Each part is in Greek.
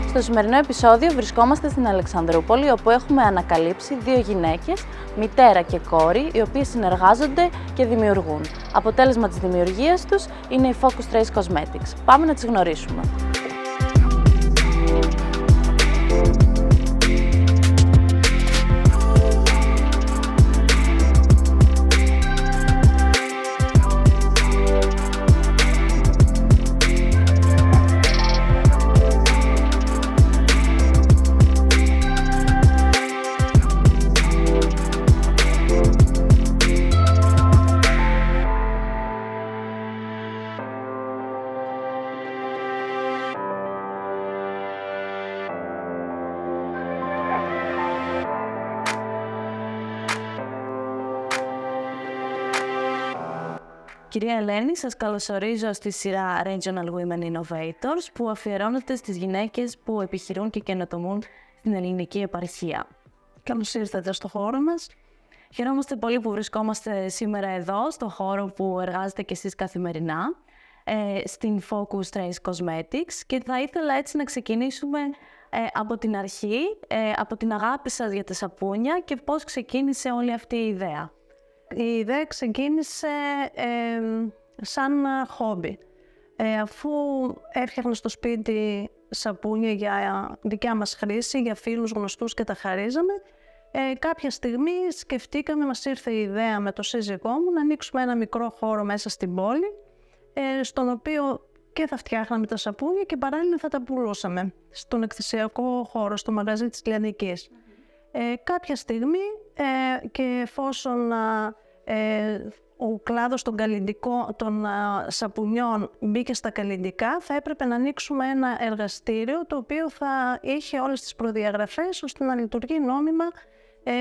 Στο σημερινό επεισόδιο βρισκόμαστε στην Αλεξανδρούπολη, όπου έχουμε ανακαλύψει δύο γυναίκες, μητέρα και κόρη, οι οποίες συνεργάζονται και δημιουργούν. Αποτέλεσμα της δημιουργίας τους είναι η Focus Trace Cosmetics. Πάμε να τις γνωρίσουμε. Κυρία Ελένη, σας καλωσορίζω στη σειρά Regional Women Innovators, που αφιερώνεται στις γυναίκες που επιχειρούν και καινοτομούν στην ελληνική επαρχία. Καλώς ήρθατε στο χώρο μας. Χαιρόμαστε πολύ που βρισκόμαστε σήμερα εδώ, στο χώρο που εργάζετε και εσείς καθημερινά, στην Focus Trace Cosmetics, και θα ήθελα έτσι να ξεκινήσουμε από την αρχή, από την αγάπη σας για τα σαπούνια και πώς ξεκίνησε όλη αυτή η ιδέα. Η ιδέα ξεκίνησε σαν χόμπι. Αφού έφτιαχνα στο σπίτι σαπούνια για δικιά μας χρήση, για φίλους γνωστούς και τα χαρίζαμε, κάποια στιγμή σκεφτήκαμε, μας ήρθε η ιδέα με το σύζυγό μου να ανοίξουμε ένα μικρό χώρο μέσα στην πόλη, στον οποίο και θα φτιάχναμε τα σαπούνια και παράλληλα θα τα πουλούσαμε στον εκθεσιακό χώρο, στο μαγαζί της Λιανικής. Κάποια στιγμή και εφόσον ο κλάδος των σαπουνιών μπήκε στα καλλυντικά, θα έπρεπε να ανοίξουμε ένα εργαστήριο το οποίο θα είχε όλες τις προδιαγραφές ώστε να λειτουργεί νόμιμα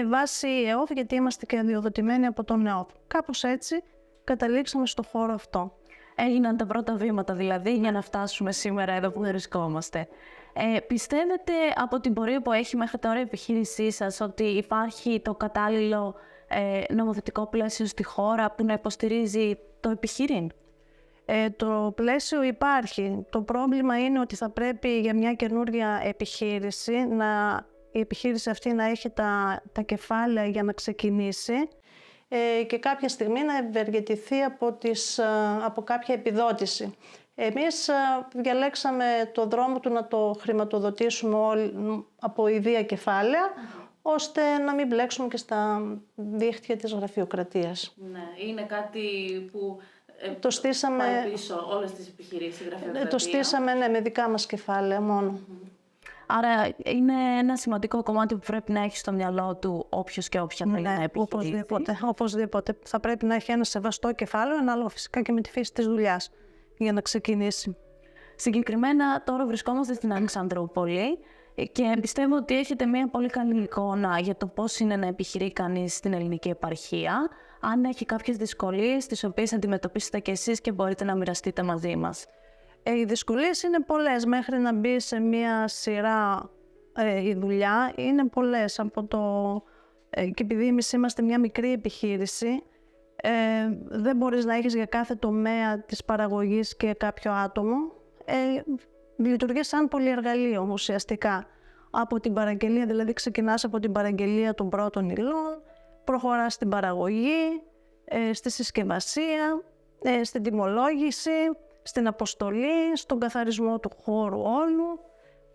βάσει ΕΟΦ, γιατί είμαστε και αδειοδοτημένοι από τον ΕΟΦ. Κάπως έτσι καταλήξαμε στο χώρο αυτό. Έγιναν τα πρώτα βήματα δηλαδή για να φτάσουμε σήμερα εδώ που βρισκόμαστε. Πιστεύετε από την πορεία που έχει μέχρι τώρα η επιχείρησή σας ότι υπάρχει το κατάλληλο νομοθετικό πλαίσιο στη χώρα που να υποστηρίζει το επιχείρημα? Το πλαίσιο υπάρχει. Το πρόβλημα είναι ότι θα πρέπει για μια καινούρια επιχείρηση η επιχείρηση αυτή να έχει τα κεφάλαια για να ξεκινήσει και κάποια στιγμή να ευεργετηθεί από κάποια επιδότηση. Εμείς διαλέξαμε το δρόμο του να το χρηματοδοτήσουμε από ιδία κεφάλαια, ώστε να μην μπλέξουμε και στα δίχτυα της γραφειοκρατίας. Ναι, είναι κάτι που το στήσαμε, πάει πίσω όλες τις επιχειρήσεις, η γραφειοκρατία. Το στήσαμε με δικά μας κεφάλαια μόνο. Άρα είναι ένα σημαντικό κομμάτι που πρέπει να έχει στο μυαλό του όποιος και όποια θέλει να επιχειρήσει. Οπωσδήποτε. Θα πρέπει να έχει ένα σεβαστό κεφάλαιο, ανάλογα φυσικά και με τη φύση της δουλειάς, για να ξεκινήσει. Συγκεκριμένα τώρα βρισκόμαστε στην Αλεξανδρούπολη και πιστεύω ότι έχετε μια πολύ καλή εικόνα για το πώς είναι να επιχειρεί κανείς στην ελληνική επαρχία. Αν έχει κάποιες δυσκολίες τις οποίες αντιμετωπίσετε κι εσείς και μπορείτε να μοιραστείτε μαζί μας. Οι δυσκολίες είναι πολλές. Μέχρι να μπει σε μια σειρά η δουλειά είναι πολλές. Και επειδή εμείς είμαστε μια μικρή επιχείρηση, δεν μπορείς να έχεις για κάθε τομέα της παραγωγής και κάποιο άτομο. Λειτουργεί σαν πολυεργαλείο ουσιαστικά. Από την παραγγελία, δηλαδή ξεκινάς από την παραγγελία των πρώτων υλών, προχωράς στην παραγωγή, στη συσκευασία, στην τιμολόγηση, στην αποστολή, στον καθαρισμό του χώρου όλου.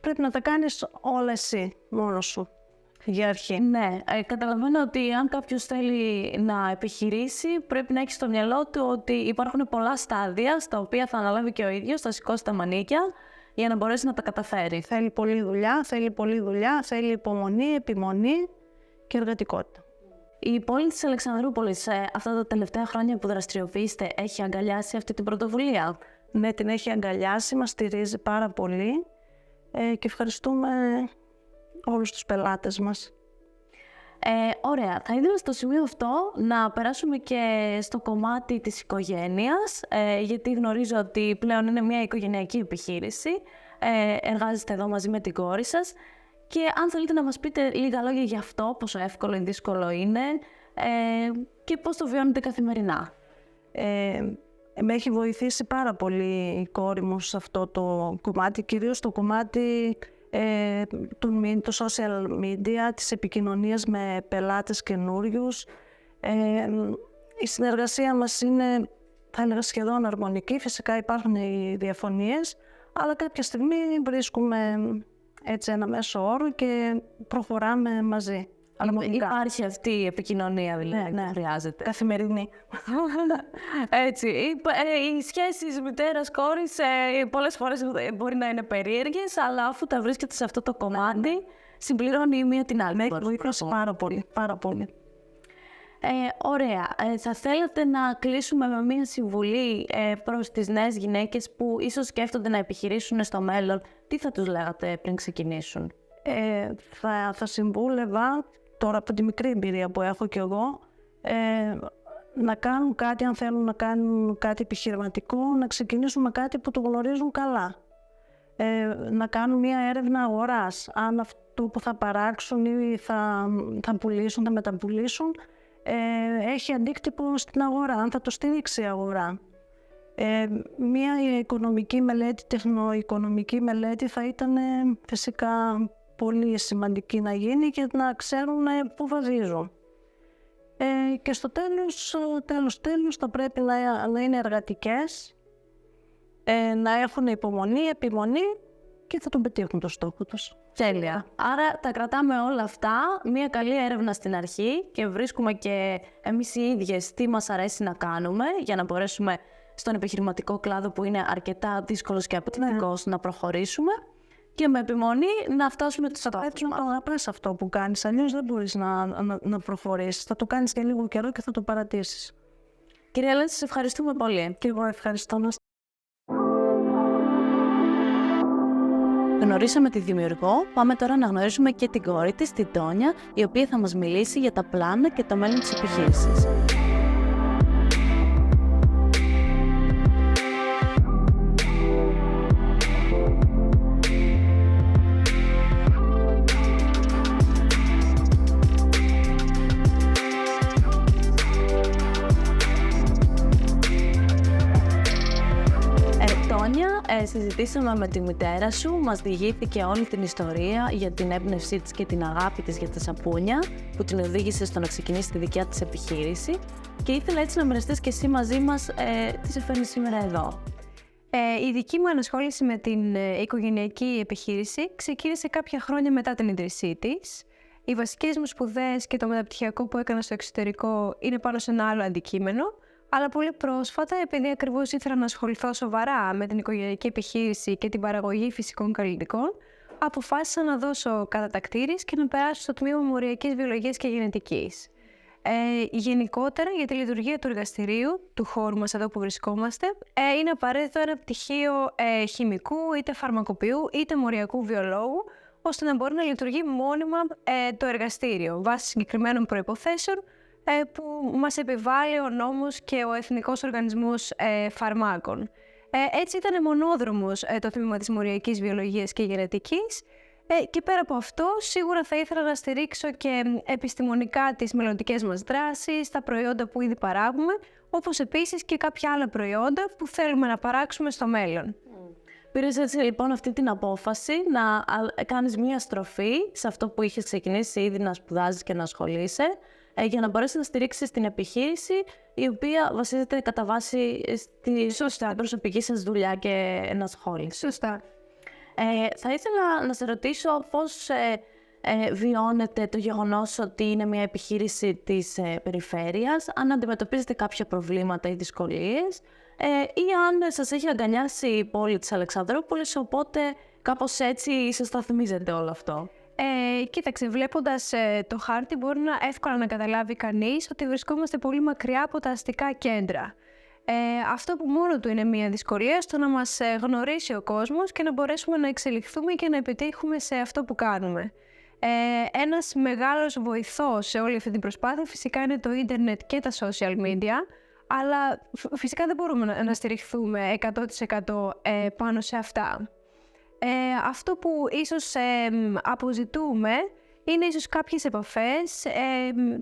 Πρέπει να τα κάνεις όλα εσύ, μόνος σου. για αρχή. Ναι, καταλαβαίνω ότι αν κάποιος θέλει να επιχειρήσει, πρέπει να έχει στο μυαλό του ότι υπάρχουν πολλά στάδια στα οποία θα αναλάβει και ο ίδιος, θα σηκώσει τα μανίκια για να μπορέσει να τα καταφέρει. Θέλει πολλή δουλειά, θέλει υπομονή, επιμονή και εργατικότητα. Η πόλη της Αλεξανδρούπολης αυτά τα τελευταία χρόνια που δραστηριοποιείστε έχει αγκαλιάσει αυτή την πρωτοβουλία? Ναι, την έχει αγκαλιάσει, μας στηρίζει πάρα πολύ και ευχαριστούμε όλους τους πελάτες μας. Ωραία. Θα ήθελα στο σημείο αυτό να περάσουμε και στο κομμάτι της οικογένειας, γιατί γνωρίζω ότι πλέον είναι μια οικογενειακή επιχείρηση. Εργάζεστε εδώ μαζί με την κόρη σας και αν θέλετε να μας πείτε λίγα λόγια για αυτό, πόσο εύκολο ή δύσκολο είναι και πώς το βιώνετε καθημερινά. Με έχει βοηθήσει πάρα πολύ η κόρη μου σε αυτό το κομμάτι, κυρίως το κομμάτι του social media, της επικοινωνίας με πελάτες καινούριους. Η συνεργασία μας είναι, θα έλεγα, σχεδόν αρμονική. Φυσικά υπάρχουν οι διαφωνίες, αλλά κάποια στιγμή βρίσκουμε έτσι ένα μέσο όρο και προχωράμε μαζί. Υπάρχει αυτή η επικοινωνία δηλαδή που χρειάζεται. Καθημερινή. Έτσι. Οι σχέσεις μητέρας-κόρης πολλές φορές μπορεί να είναι περίεργες, αλλά αφού τα βρίσκεται σε αυτό το κομμάτι, συμπληρώνει η μία την άλλη. Με έχει βοηθήσει πάρα πολύ. Ωραία. Θα θέλατε να κλείσουμε με μία συμβουλή προς τις νέες γυναίκες που ίσως σκέφτονται να επιχειρήσουν στο μέλλον? Τι θα τους λέγατε πριν ξεκινήσουν? Θα συμβούλευα, τώρα από τη μικρή εμπειρία που έχω κι εγώ, να κάνουν κάτι, αν θέλουν να κάνουν κάτι επιχειρηματικό, να ξεκινήσουν με κάτι που το γνωρίζουν καλά. Να κάνουν μια έρευνα αγοράς, αν αυτό που θα παράξουν ή θα πουλήσουν, θα μεταπουλήσουν, έχει αντίκτυπο στην αγορά, αν θα το στηρίξει η αγορά. Μια οικονομική μελέτη, τεχνοοικονομική μελέτη θα ήταν φυσικά πολύ σημαντική να γίνει και να ξέρουν πού βαδίζουν. Και στο τέλος θα πρέπει να είναι εργατικές, να έχουν υπομονή, επιμονή και θα τον πετύχουν το στόχο τους. Τέλεια. Άρα τα κρατάμε όλα αυτά, μια καλή έρευνα στην αρχή και βρίσκουμε και εμείς οι ίδιες τι μας αρέσει να κάνουμε για να μπορέσουμε στον επιχειρηματικό κλάδο που είναι αρκετά δύσκολος και απαιτητικός να προχωρήσουμε και με επιμονή να φτάσουμε στους στόχους μας. Πρέπει να πας αυτό που κάνεις, αλλιώς δεν μπορείς να προχωρήσεις. Θα το κάνεις και λίγο καιρό και θα το παρατήσεις. Κυρία Ελένη, σας ευχαριστούμε πολύ. Και εγώ ευχαριστώ. Γνωρίσαμε τη δημιουργό, πάμε τώρα να γνωρίσουμε και την κόρη της, την Τόνια, η οποία θα μας μιλήσει για τα πλάνα και το μέλλον της επιχείρησης. Συζητήσαμε με τη μητέρα σου, μας διηγήθηκε όλη την ιστορία για την έμπνευσή της και την αγάπη της για τα σαπούνια που την οδήγησε στο να ξεκινήσει τη δικιά της επιχείρηση και ήθελα έτσι να μοιραστείς και εσύ μαζί μας τι σε φέρνει σήμερα εδώ. Η δική μου ανασχόληση με την οικογενειακή επιχείρηση ξεκίνησε κάποια χρόνια μετά την ίδρυσή της. Οι βασικές μου σπουδές και το μεταπτυχιακό που έκανα στο εξωτερικό είναι πάνω σε ένα άλλο αντικείμενο. Αλλά πολύ πρόσφατα, επειδή ακριβώς ήθελα να ασχοληθώ σοβαρά με την οικογενειακή επιχείρηση και την παραγωγή φυσικών καλλιτικών, αποφάσισα να δώσω κατατακτήρης και να περάσω στο τμήμα Μοριακής Βιολογίας και Γενετικής. Γενικότερα, για τη λειτουργία του εργαστηρίου, του χώρου μας εδώ που βρισκόμαστε, είναι απαραίτητο ένα πτυχίο χημικού, είτε φαρμακοποιού, είτε μοριακού βιολόγου, ώστε να μπορεί να λειτουργεί μόνιμα το εργαστήριο, βάσει συγκεκριμένων προϋποθέσεων, που μας επιβάλλει ο νόμος και ο Εθνικός Οργανισμός Φαρμάκων. Έτσι ήταν μονόδρομος το τμήμα της Μοριακής Βιολογίας και Γενετικής και πέρα από αυτό σίγουρα θα ήθελα να στηρίξω και επιστημονικά τις μελλοντικές μας δράσεις, τα προϊόντα που ήδη παράγουμε, όπως επίσης και κάποια άλλα προϊόντα που θέλουμε να παράξουμε στο μέλλον. Πήρες έτσι λοιπόν αυτή την απόφαση να κάνεις μία στροφή σε αυτό που είχες ξεκινήσει ήδη να σπουδάζεις και να ασχολείσαι, για να μπορέσει να στηρίξει την επιχείρηση, η οποία βασίζεται κατά βάση στην προσωπική σας δουλειά και ενασχόληση. Σωστά. Θα ήθελα να σε ρωτήσω πώς βιώνετε το γεγονός ότι είναι μια επιχείρηση της περιφέρειας, αν αντιμετωπίζετε κάποια προβλήματα ή δυσκολίες ή αν σας έχει αγκαλιάσει η πόλη της Αλεξανδρούπολης, οπότε κάπως έτσι σας τα θυμίζετε όλο αυτό. Κοίταξε, βλέποντας το χάρτη μπορεί εύκολα να καταλάβει κανείς ότι βρισκόμαστε πολύ μακριά από τα αστικά κέντρα. Αυτό που μόνο του είναι μια δυσκολία στο να μας γνωρίσει ο κόσμος και να μπορέσουμε να εξελιχθούμε και να επιτύχουμε σε αυτό που κάνουμε. Ένας μεγάλος βοηθός σε όλη αυτή την προσπάθεια φυσικά είναι το ίντερνετ και τα social media, αλλά φυσικά δεν μπορούμε να στηριχθούμε 100% πάνω σε αυτά. Αυτό που ίσως αποζητούμε είναι ίσως κάποιες επαφές.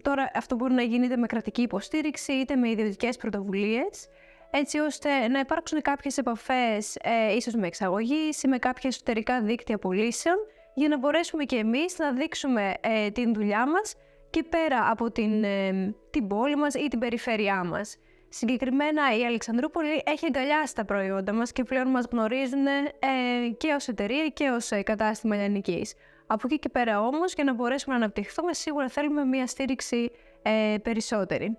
Τώρα αυτό μπορεί να γίνει είτε με κρατική υποστήριξη είτε με ιδιωτικές πρωτοβουλίες, έτσι ώστε να υπάρξουν κάποιες επαφές ίσως με εξαγωγής ή με κάποια εσωτερικά δίκτυα πωλήσεων, για να μπορέσουμε και εμείς να δείξουμε την δουλειά μας και πέρα από την πόλη μας ή την περιφέρειά μας. Συγκεκριμένα η Αλεξανδρούπολη έχει αγκαλιάσει τα προϊόντα μας και πλέον μας γνωρίζουν και ως εταιρεία και ως κατάστημα λιανικής. Από εκεί και πέρα όμως, για να μπορέσουμε να αναπτυχθούμε, σίγουρα θέλουμε μια στήριξη περισσότερη.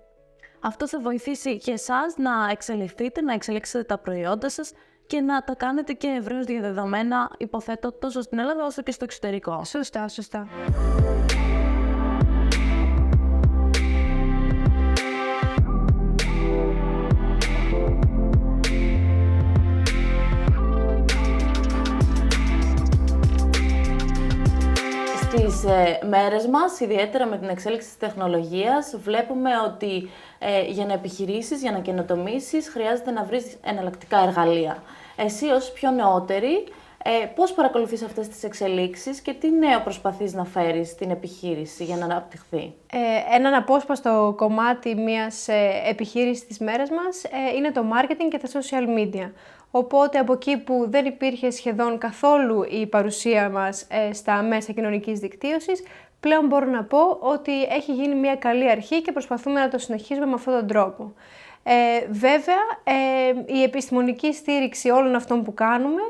Αυτό θα βοηθήσει και εσάς να εξελιχθείτε, να εξελίξετε τα προϊόντα σας και να τα κάνετε και ευρέως διαδεδομένα, υποθέτω, τόσο στην Ελλάδα όσο και στο εξωτερικό. Σωστά. Στις μέρες μας, ιδιαίτερα με την εξέλιξη της τεχνολογίας, βλέπουμε ότι για να επιχειρήσεις, για να καινοτομήσεις, χρειάζεται να βρεις εναλλακτικά εργαλεία. Εσύ ως πιο νεότερη, πώς παρακολουθείς αυτές τις εξελίξεις και τι νέο προσπαθείς να φέρεις στην επιχείρηση για να αναπτυχθεί? Ένα απόσπαστο κομμάτι μιας επιχείρησης της μέρας μας είναι το marketing και τα social media. Οπότε από εκεί που δεν υπήρχε σχεδόν καθόλου η παρουσία μας στα μέσα κοινωνικής δικτύωσης, πλέον μπορώ να πω ότι έχει γίνει μια καλή αρχή και προσπαθούμε να το συνεχίσουμε με αυτόν τον τρόπο. Βέβαια, η επιστημονική στήριξη όλων αυτών που κάνουμε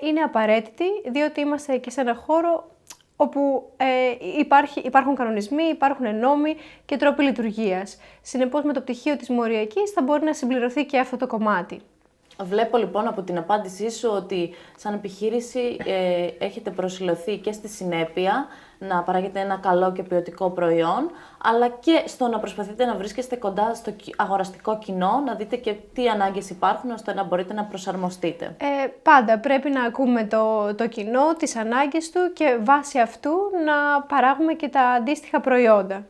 είναι απαραίτητη, διότι είμαστε και σε ένα χώρο όπου υπάρχουν κανονισμοί, υπάρχουν νόμοι και τρόποι λειτουργίας. Συνεπώς, με το πτυχίο της μοριακής θα μπορεί να συμπληρωθεί και αυτό το κομμάτι. Βλέπω λοιπόν από την απάντησή σου ότι σαν επιχείρηση έχετε προσηλωθεί και στη συνέπεια να παράγετε ένα καλό και ποιοτικό προϊόν, αλλά και στο να προσπαθείτε να βρίσκεστε κοντά στο αγοραστικό κοινό, να δείτε και τι ανάγκες υπάρχουν, ώστε να μπορείτε να προσαρμοστείτε. Πάντα πρέπει να ακούμε το κοινό, τις ανάγκες του και βάσει αυτού να παράγουμε και τα αντίστοιχα προϊόντα.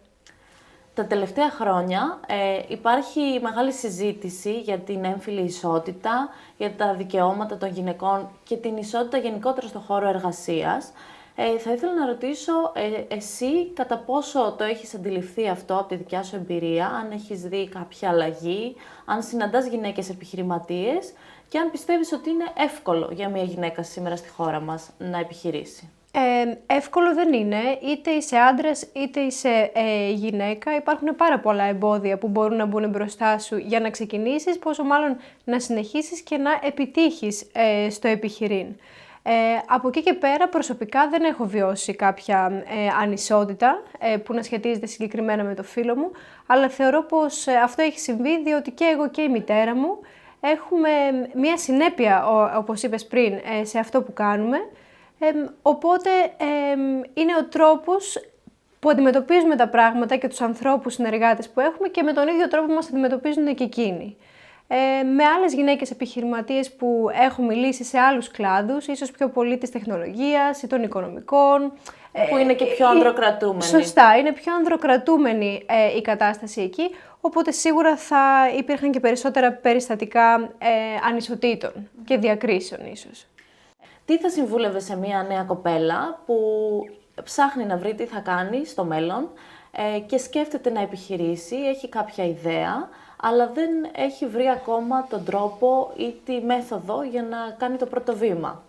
Τα τελευταία χρόνια υπάρχει μεγάλη συζήτηση για την έμφυλη ισότητα, για τα δικαιώματα των γυναικών και την ισότητα γενικότερα στον χώρο εργασίας. Θα ήθελα να ρωτήσω εσύ κατά πόσο το έχεις αντιληφθεί αυτό από τη δικιά σου εμπειρία, αν έχεις δει κάποια αλλαγή, αν συναντάς γυναίκες επιχειρηματίες και αν πιστεύεις ότι είναι εύκολο για μια γυναίκα σήμερα στη χώρα μας να επιχειρήσει. Εύκολο δεν είναι, είτε είσαι άντρας είτε είσαι γυναίκα. Υπάρχουν πάρα πολλά εμπόδια που μπορούν να μπουν μπροστά σου για να ξεκινήσεις, πόσο μάλλον να συνεχίσεις και να επιτύχεις στο επιχειρήν. Από εκεί και πέρα προσωπικά δεν έχω βιώσει κάποια ανισότητα που να σχετίζεται συγκεκριμένα με το φίλο μου, αλλά θεωρώ πως αυτό έχει συμβεί διότι και εγώ και η μητέρα μου έχουμε μία συνέπεια, όπως είπες πριν, σε αυτό που κάνουμε. Οπότε είναι ο τρόπος που αντιμετωπίζουμε τα πράγματα και τους ανθρώπους συνεργάτες που έχουμε και με τον ίδιο τρόπο μας αντιμετωπίζουν και εκείνοι. Με άλλες γυναίκες επιχειρηματίες που έχω μιλήσει σε άλλους κλάδους, ίσως πιο πολύ της τεχνολογίας ή των οικονομικών. Που είναι και πιο ανδροκρατούμενη. Σωστά, είναι πιο ανδροκρατούμενη η κατάσταση εκεί, οπότε σίγουρα θα υπήρχαν και περισσότερα περιστατικά ανισοτήτων και διακρίσεων ίσως. Τι θα συμβούλευε σε μια νέα κοπέλα που ψάχνει να βρει τι θα κάνει στο μέλλον και σκέφτεται να επιχειρήσει, έχει κάποια ιδέα, αλλά δεν έχει βρει ακόμα τον τρόπο ή τη μέθοδο για να κάνει το πρώτο βήμα?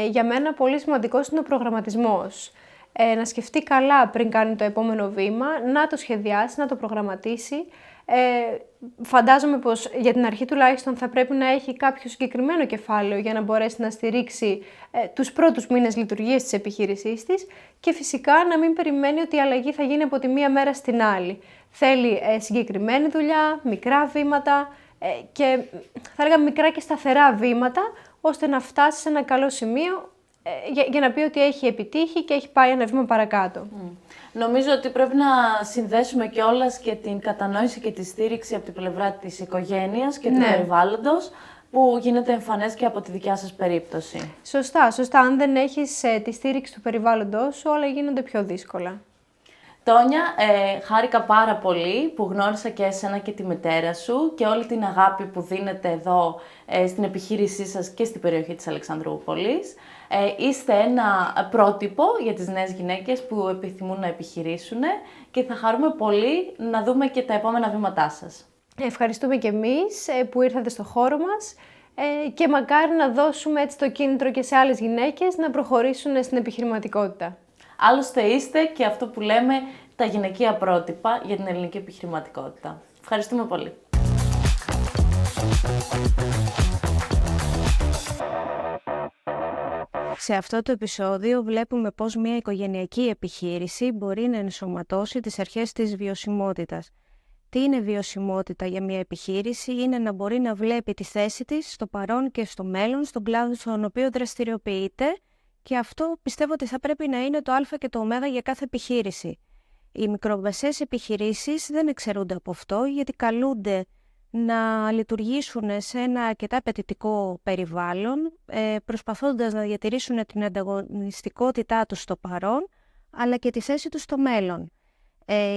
Για μένα πολύ σημαντικός είναι ο προγραμματισμός. Να σκεφτεί καλά πριν κάνει το επόμενο βήμα, να το σχεδιάσει, να το προγραμματίσει, Φαντάζομαι πως για την αρχή τουλάχιστον θα πρέπει να έχει κάποιο συγκεκριμένο κεφάλαιο για να μπορέσει να στηρίξει τους πρώτους μήνες λειτουργίας της επιχείρησής της και φυσικά να μην περιμένει ότι η αλλαγή θα γίνει από τη μία μέρα στην άλλη. Θέλει συγκεκριμένη δουλειά, μικρά βήματα και θα έλεγα μικρά και σταθερά βήματα, ώστε να φτάσει σε ένα καλό σημείο για να πει ότι έχει επιτύχει και έχει πάει ένα βήμα παρακάτω. Νομίζω ότι πρέπει να συνδέσουμε κιόλας και την κατανόηση και τη στήριξη από την πλευρά της οικογένειας και του περιβάλλοντος, που γίνεται εμφανές και από τη δικιά σας περίπτωση. Σωστά. Αν δεν έχεις τη στήριξη του περιβάλλοντος σου, όλα γίνονται πιο δύσκολα. Τόνια, χάρηκα πάρα πολύ που γνώρισα και εσένα και τη μητέρα σου και όλη την αγάπη που δίνετε εδώ στην επιχείρησή σας και στην περιοχή της Αλεξανδρούπολης. Είστε ένα πρότυπο για τις νέες γυναίκες που επιθυμούν να επιχειρήσουν και θα χαρούμε πολύ να δούμε και τα επόμενα βήματά σας. Ευχαριστούμε και εμείς που ήρθατε στο χώρο μας και μακάρι να δώσουμε έτσι το κίνητρο και σε άλλες γυναίκες να προχωρήσουν στην επιχειρηματικότητα. Άλλωστε είστε και αυτό που λέμε τα γυναικεία πρότυπα για την ελληνική επιχειρηματικότητα. Ευχαριστούμε πολύ. Σε αυτό το επεισόδιο βλέπουμε πώς μια οικογενειακή επιχείρηση μπορεί να ενσωματώσει τις αρχές της βιωσιμότητας. Τι είναι βιωσιμότητα για μια επιχείρηση? Είναι να μπορεί να βλέπει τη θέση της στο παρόν και στο μέλλον, στον κλάδο στον οποίο δραστηριοποιείται, και αυτό πιστεύω ότι θα πρέπει να είναι το α και το ω για κάθε επιχείρηση. Οι μικρομεσαίες επιχειρήσεις δεν εξαιρούνται από αυτό, γιατί καλούνται να λειτουργήσουν σε ένα αρκετά απαιτητικό περιβάλλον, προσπαθώντας να διατηρήσουν την ανταγωνιστικότητά τους στο παρόν, αλλά και τη θέση τους στο μέλλον.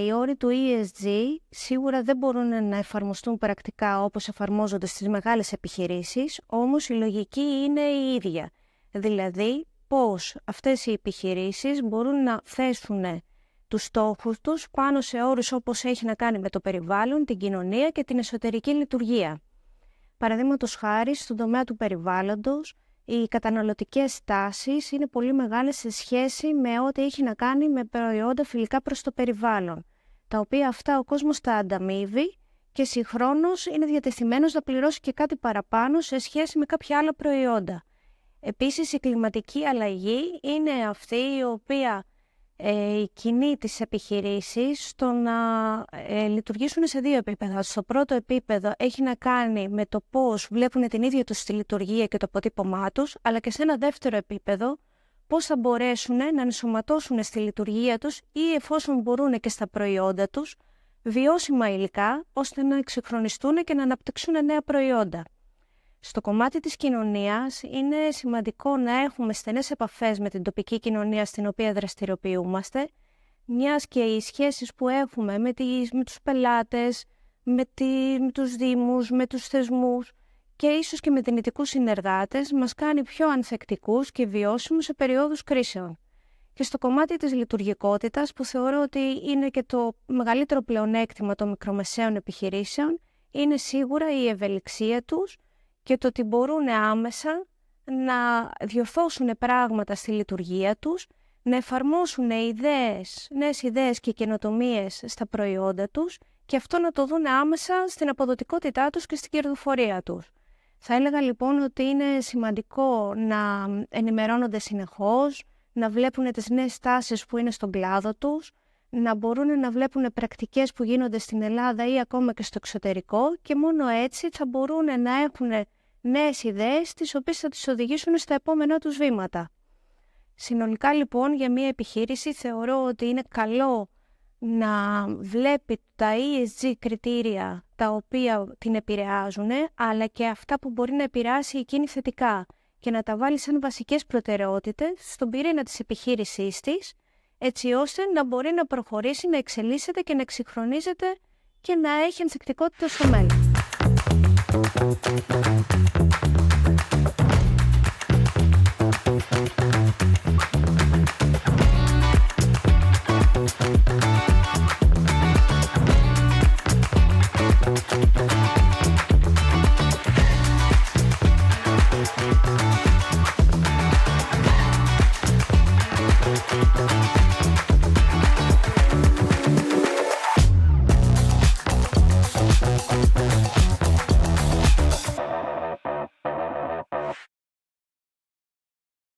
Οι όροι του ESG σίγουρα δεν μπορούν να εφαρμοστούν πρακτικά όπως εφαρμόζονται στις μεγάλες επιχειρήσεις, όμως η λογική είναι η ίδια. Δηλαδή, πώς αυτές οι επιχειρήσεις μπορούν να θέσουν τους στόχους τους πάνω σε όρους όπως έχει να κάνει με το περιβάλλον, την κοινωνία και την εσωτερική λειτουργία. Παραδείγματος χάρη, στον τομέα του περιβάλλοντος, οι καταναλωτικές τάσεις είναι πολύ μεγάλες σε σχέση με ό,τι έχει να κάνει με προϊόντα φιλικά προς το περιβάλλον, τα οποία αυτά ο κόσμος τα ανταμείβει και συγχρόνως είναι διατεθειμένος να πληρώσει και κάτι παραπάνω σε σχέση με κάποια άλλα προϊόντα. Επίσης, η κλιματική αλλαγή είναι αυτή η οποία κινεί τις επιχειρήσεις στο να λειτουργήσουν σε δύο επίπεδα. Στο πρώτο επίπεδο έχει να κάνει με το πώς βλέπουν την ίδια τους τη λειτουργία και το αποτύπωμά τους, αλλά και σε ένα δεύτερο επίπεδο πώς θα μπορέσουν να ενσωματώσουν στη λειτουργία τους ή εφόσον μπορούν και στα προϊόντα τους βιώσιμα υλικά, ώστε να εξυγχρονιστούν και να αναπτύξουν νέα προϊόντα. Στο κομμάτι της κοινωνίας είναι σημαντικό να έχουμε στενές επαφές με την τοπική κοινωνία στην οποία δραστηριοποιούμαστε, μιας και οι σχέσεις που έχουμε με τους πελάτες, με τους δήμους, με τους θεσμούς και ίσως και με δυνητικούς συνεργάτες μας κάνει πιο ανθεκτικούς και βιώσιμους σε περιόδους κρίσεων. Και στο κομμάτι της λειτουργικότητας, που θεωρώ ότι είναι και το μεγαλύτερο πλεονέκτημα των μικρομεσαίων επιχειρήσεων, είναι σίγουρα η ευελιξία τους και το ότι μπορούν άμεσα να διορθώσουν πράγματα στη λειτουργία τους, να εφαρμόσουν νέες ιδέες και καινοτομίες στα προϊόντα τους και αυτό να το δουν άμεσα στην αποδοτικότητά τους και στην κερδοφορία τους. Θα έλεγα λοιπόν ότι είναι σημαντικό να ενημερώνονται συνεχώς, να βλέπουν τις νέες τάσεις που είναι στον κλάδο τους, να μπορούν να βλέπουν πρακτικές που γίνονται στην Ελλάδα ή ακόμα και στο εξωτερικό και μόνο έτσι θα μπορούν να έχουν νέες ιδέες τις οποίες θα τις οδηγήσουν στα επόμενά τους βήματα. Συνολικά λοιπόν για μια επιχείρηση θεωρώ ότι είναι καλό να βλέπει τα ESG κριτήρια τα οποία την επηρεάζουν, αλλά και αυτά που μπορεί να επηρεάσει εκείνη θετικά και να τα βάλει σαν βασικές προτεραιότητες στον πυρήνα της επιχείρησής της, έτσι ώστε να μπορεί να προχωρήσει, να εξελίσσεται και να εξυγχρονίζεται και να έχει ανθεκτικότητα στο μέλλον.